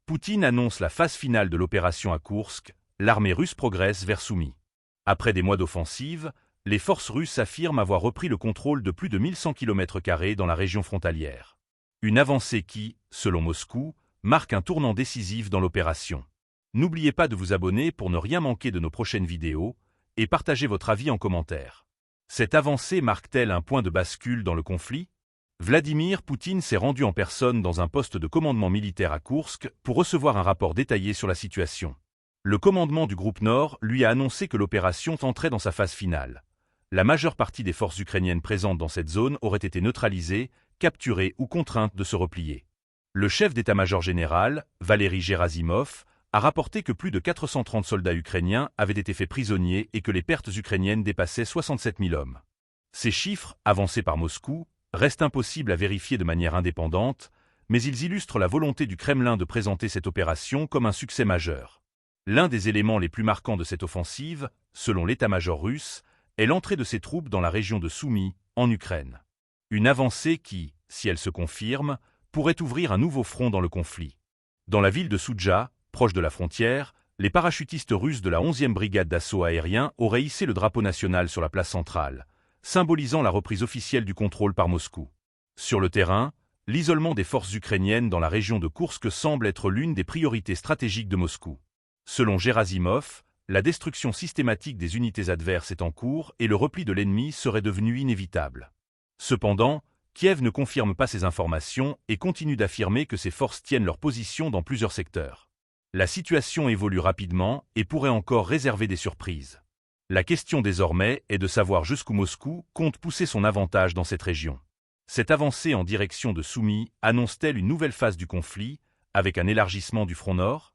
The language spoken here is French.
Poutine annonce la phase finale de l'opération à Koursk, l'armée russe progresse vers Soumy. Après des mois d'offensive, les forces russes affirment avoir repris le contrôle de plus de 1100 km² dans la région frontalière. Une avancée qui, selon Moscou, marque un tournant décisif dans l'opération. N'oubliez pas de vous abonner pour ne rien manquer de nos prochaines vidéos et partagez votre avis en commentaire. Cette avancée marque-t-elle un point de bascule dans le conflit? Vladimir Poutine s'est rendu en personne dans un poste de commandement militaire à Koursk pour recevoir un rapport détaillé sur la situation. Le commandement du groupe Nord lui a annoncé que l'opération entrait dans sa phase finale. La majeure partie des forces ukrainiennes présentes dans cette zone auraient été neutralisées, capturées ou contraintes de se replier. Le chef d'état-major général, Valery Gerasimov, a rapporté que plus de 430 soldats ukrainiens avaient été faits prisonniers et que les pertes ukrainiennes dépassaient 67 000 hommes. Ces chiffres, avancés par Moscou, restent impossibles à vérifier de manière indépendante, mais ils illustrent la volonté du Kremlin de présenter cette opération comme un succès majeur. L'un des éléments les plus marquants de cette offensive, selon l'état-major russe, est l'entrée de ses troupes dans la région de Soumy, en Ukraine. Une avancée qui, si elle se confirme, pourrait ouvrir un nouveau front dans le conflit. Dans la ville de Soudja, proche de la frontière, les parachutistes russes de la 11e brigade d'assaut aérien auraient hissé le drapeau national sur la place centrale, symbolisant la reprise officielle du contrôle par Moscou. Sur le terrain, l'isolement des forces ukrainiennes dans la région de Koursk semble être l'une des priorités stratégiques de Moscou. Selon Gerasimov, la destruction systématique des unités adverses est en cours et le repli de l'ennemi serait devenu inévitable. Cependant, Kiev ne confirme pas ces informations et continue d'affirmer que ses forces tiennent leur position dans plusieurs secteurs. La situation évolue rapidement et pourrait encore réserver des surprises. La question désormais est de savoir jusqu'où Moscou compte pousser son avantage dans cette région. Cette avancée en direction de Soumy annonce-t-elle une nouvelle phase du conflit, avec un élargissement du front nord?